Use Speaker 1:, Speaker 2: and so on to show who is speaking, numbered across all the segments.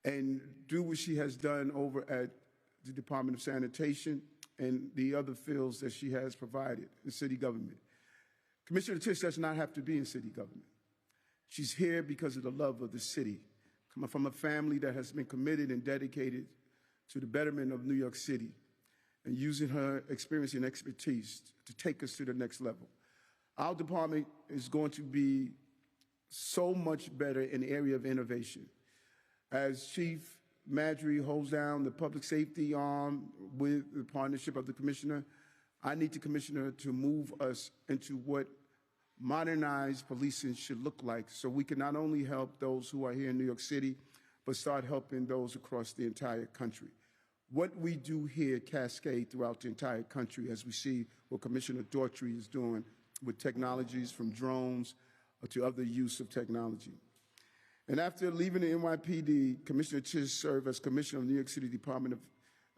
Speaker 1: and do what she has done over at the Department of Sanitation and the other fields that she has provided in city government. Commissioner Tisch does not have to be in city government. She's here because of the love of the city, coming from a family that has been committed and dedicated to the betterment of New York City and using her experience and expertise to take us to the next level. Our department is going to be so much better in the area of innovation. As Chief Madry holds down the public safety arm with the partnership of the commissioner, I need the commissioner to move us into what modernized policing should look like, so we can not only help those who are here in New York City, but start helping those across the entire country. What we do here cascade throughout the entire country, as we see what Commissioner Daughtry is doing with technologies from drones to other use of technology. And after leaving the NYPD, Commissioner Tisch served as Commissioner of the New York City Department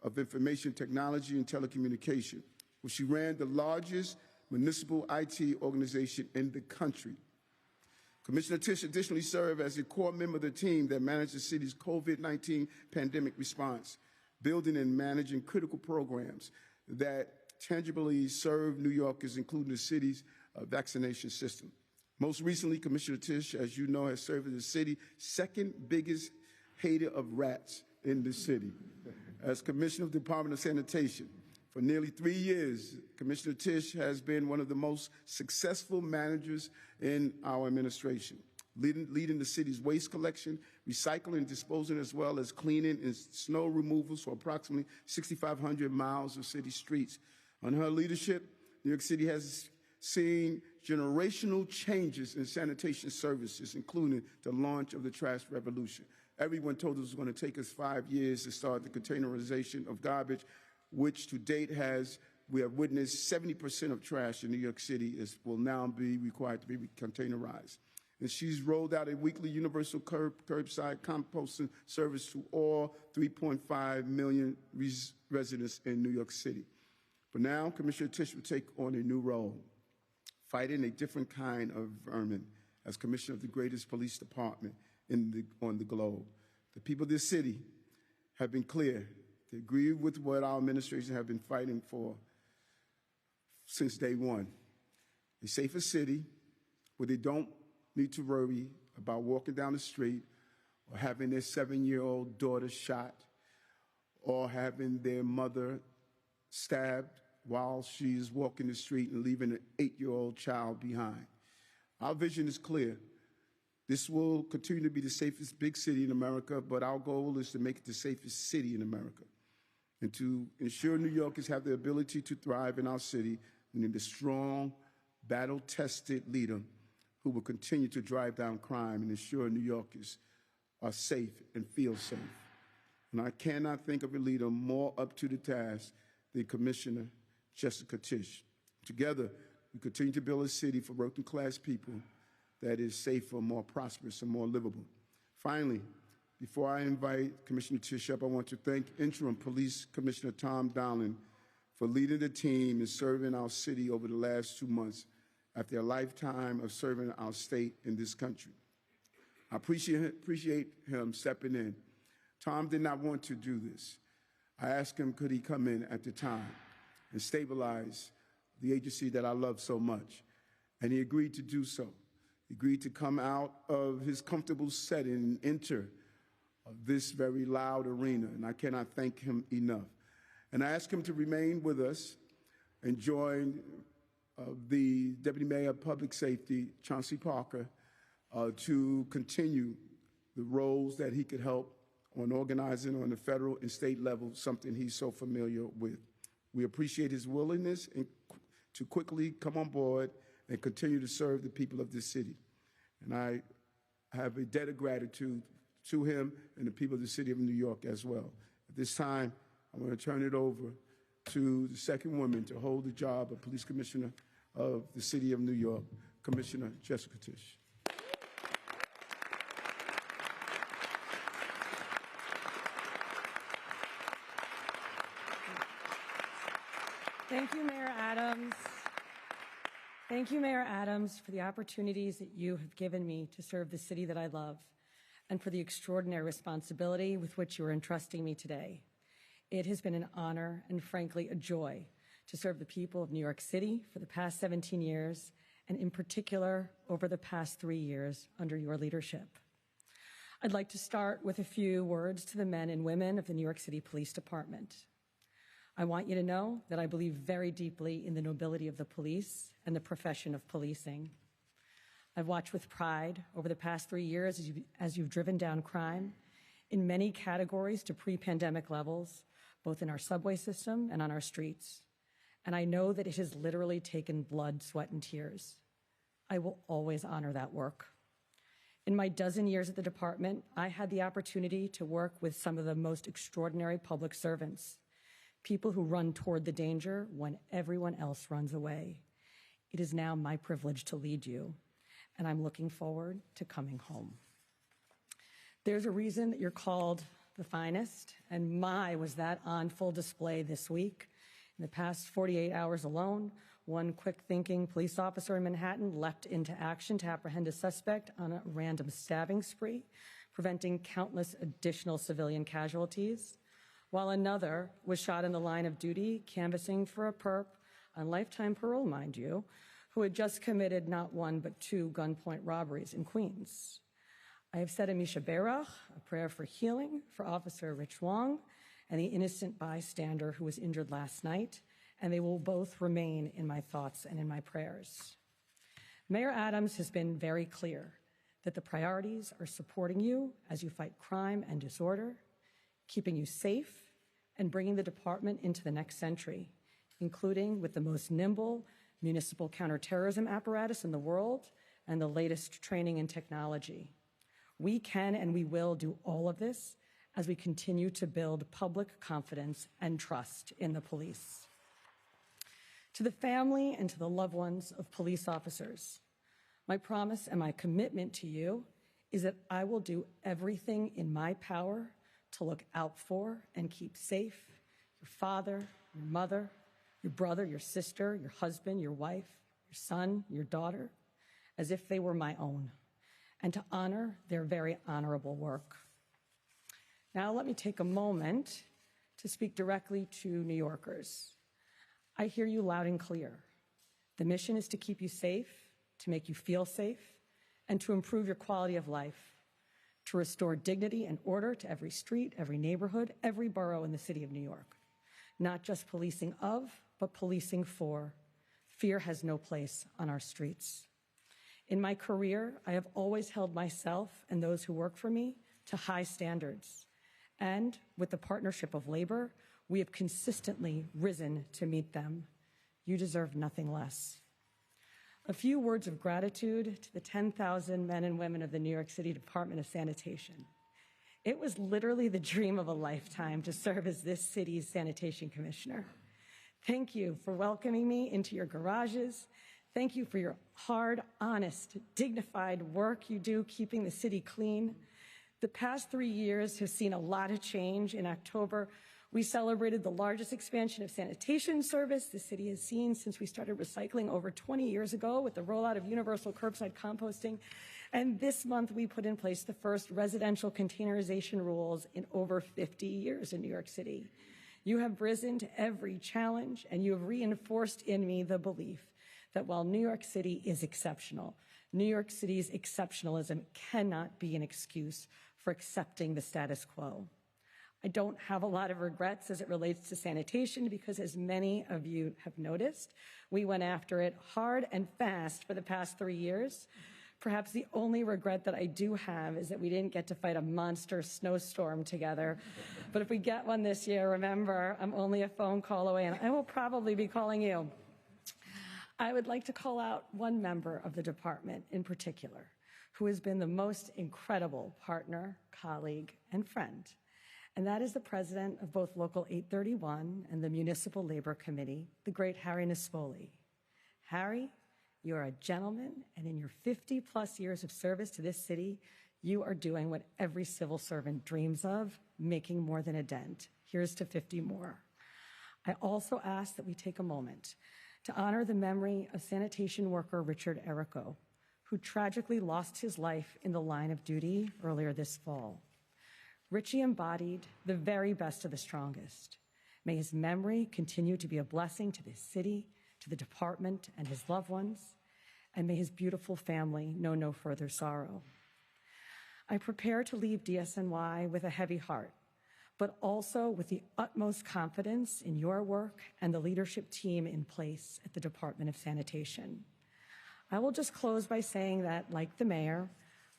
Speaker 1: of Information Technology and Telecommunication, where she ran the largest municipal IT organization in the country. Commissioner Tisch additionally served as a core member of the team that managed the city's COVID-19 pandemic response, building and managing critical programs that tangibly serve New Yorkers, including the city's vaccination system. Most recently, Commissioner Tisch, as you know, has served as the city's second biggest hater of rats in the city. As Commissioner of the Department of Sanitation, for nearly 3 years, Commissioner Tisch has been one of the most successful managers in our administration, leading the city's waste collection, recycling and disposing, as well as cleaning and snow removals for approximately 6,500 miles of city streets. On her leadership, New York City has seen generational changes in sanitation services, including the launch of the trash revolution. Everyone told us it was going to take us 5 years to start the containerization of garbage, which to date we have witnessed 70% of trash in New York City will now be required to be containerized. And she's rolled out a weekly universal curbside composting service to all 3.5 million residents in New York City. But now, Commissioner Tisch will take on a new role, fighting a different kind of vermin as Commissioner of the greatest police department on the globe. The people of this city have been clear. They agree with what our administration have been fighting for since day one. A safer city where they don't need to worry about walking down the street or having their 7-year-old daughter shot or having their mother stabbed while she is walking the street and leaving an 8-year-old child behind. Our vision is clear. This will continue to be the safest big city in America, but our goal is to make it the safest city in America. And to ensure New Yorkers have the ability to thrive in our city, we need a strong, battle-tested leader who will continue to drive down crime and ensure New Yorkers are safe and feel safe. And I cannot think of a leader more up to the task than Commissioner Jessica Tisch. Together, we continue to build a city for working-class people that is safer, more prosperous, and more livable. Finally, before I invite Commissioner Tisch up, I want to thank Interim Police Commissioner Tom Dowling for leading the team and serving our city over the last 2 months after a lifetime of serving our state in this country. I appreciate him stepping in. Tom did not want to do this. I asked him could he come in at the time and stabilize the agency that I love so much, and he agreed to do so. He agreed to come out of his comfortable setting and enter this very loud arena, and I cannot thank him enough. And I asked him to remain with us and join the Deputy Mayor of Public Safety, Chauncey Parker, to continue the roles that he could help on organizing on the federal and state level, something he's so familiar with. We appreciate his willingness to quickly come on board and continue to serve the people of this city. And I have a debt of gratitude to him and the people of the city of New York as well. At this time, I'm going to turn it over to the second woman to hold the job of Police Commissioner of the City of New York, Commissioner Jessica Tisch.
Speaker 2: Thank you, Mayor Adams. Thank you, Mayor Adams, for the opportunities that you have given me to serve the city that I love. and for the extraordinary responsibility with which you are entrusting me today. It has been an honor and, frankly, a joy to serve the people of New York City for the past 17 years, and in particular, over the past 3 years under your leadership. I'd like to start with a few words to the men and women of the New York City Police Department. I want you to know that I believe very deeply in the nobility of the police and the profession of policing. I've watched with pride over the past 3 years as you've driven down crime in many categories to pre-pandemic levels, both in our subway system and on our streets. And I know that it has literally taken blood, sweat, and tears. I will always honor that work. In my dozen years at the department, I had the opportunity to work with some of the most extraordinary public servants, people who run toward the danger when everyone else runs away. It is now my privilege to lead you, and I'm looking forward to coming home. There's a reason that you're called the finest, and my was that on full display this week. In the past 48 hours alone, one quick-thinking police officer in Manhattan leapt into action to apprehend a suspect on a random stabbing spree, preventing countless additional civilian casualties, while another was shot in the line of duty, canvassing for a perp on lifetime parole, mind you, who had just committed not one but 2 gunpoint robberies in Queens. I have said a Misha Berach, a prayer for healing for Officer Rich Wong, and the innocent bystander who was injured last night, and they will both remain in my thoughts and in my prayers. Mayor Adams has been very clear that the priorities are supporting you as you fight crime and disorder, keeping you safe, and bringing the department into the next century, including with the most nimble municipal counterterrorism apparatus in the world and the latest training and technology. We can and we will do all of this as we continue to build public confidence and trust in the police. To the family and to the loved ones of police officers, my promise and my commitment to you is that I will do everything in my power to look out for and keep safe your father, your mother, your brother, your sister, your husband, your wife, your son, your daughter, as if they were my own, and to honor their very honorable work. Now, let me take a moment to speak directly to New Yorkers. I hear you loud and clear. The mission is to keep you safe, to make you feel safe, and to improve your quality of life, to restore dignity and order to every street, every neighborhood, every borough in the city of New York. Not just policing of, but policing for. Fear has no place on our streets. In my career, I have always held myself and those who work for me to high standards. And with the partnership of labor, we have consistently risen to meet them. You deserve nothing less. A few words of gratitude to the 10,000 men and women of the New York City Department of Sanitation. It was literally the dream of a lifetime to serve as this city's sanitation commissioner. Thank you for welcoming me into your garages. Thank you for your hard, honest, dignified work you do keeping the city clean. The past 3 years have seen a lot of change. In October, we celebrated the largest expansion of sanitation service the city has seen since we started recycling over 20 years ago with the rollout of universal curbside composting. And this month, we put in place the first residential containerization rules in over 50 years in New York City. You have risen to every challenge, and you have reinforced in me the belief that while New York City is exceptional, New York City's exceptionalism cannot be an excuse for accepting the status quo. I don't have a lot of regrets as it relates to sanitation because, as many of you have noticed, we went after it hard and fast for the past 3 years. Perhaps the only regret that I do have is that we didn't get to fight a monster snowstorm together. But if we get one this year, remember, I'm only a phone call away, and I will probably be calling you. I would like to call out one member of the department in particular, who has been the most incredible partner, colleague, and friend. And that is the president of both Local 831 and the Municipal Labor Committee, the great Harry Nispoli. Harry, you are a gentleman, and in your 50-plus years of service to this city, you are doing what every civil servant dreams of, making more than a dent. Here's to 50 more. I also ask that we take a moment to honor the memory of sanitation worker Richard Errico, who tragically lost his life in the line of duty earlier this fall. Richie embodied the very best of the strongest. May his memory continue to be a blessing to this city, to the department, and his loved ones, and may his beautiful family know no further sorrow. I prepare to leave DSNY with a heavy heart, but also with the utmost confidence in your work and the leadership team in place at the Department of Sanitation. I will just close by saying that, like the mayor,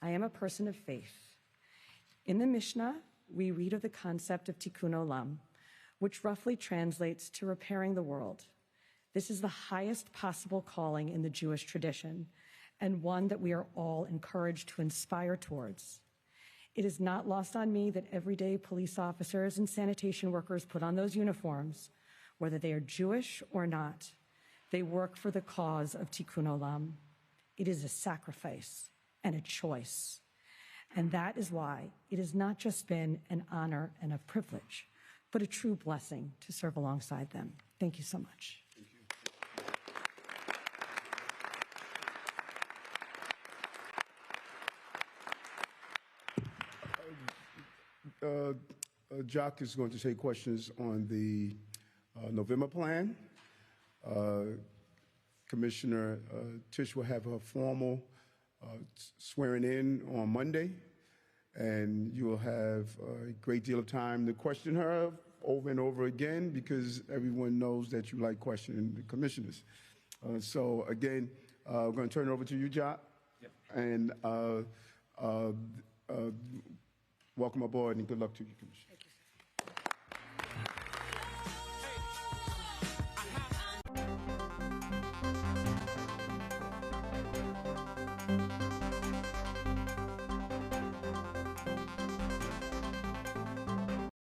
Speaker 2: I am a person of faith. In the Mishnah, we read of the concept of tikkun olam, which roughly translates to repairing the world. This is the highest possible calling in the Jewish tradition, and one that we are all encouraged to inspire towards. It is not lost on me that everyday police officers and sanitation workers put on those uniforms, whether they are Jewish or not. They work for the cause of tikkun olam. It is a sacrifice and a choice. And that is why it has not just been an honor and a privilege, but a true blessing to serve alongside them. Thank you so much.
Speaker 1: Jock is going to take questions on the November plan. Commissioner Tisch will have her formal swearing in on Monday, and you will have a great deal of time to question her over and over again because everyone knows that you like questioning the commissioners. So again, we're going to turn it over to you, Jock. Yep. And welcome aboard and good luck to you, Commissioner.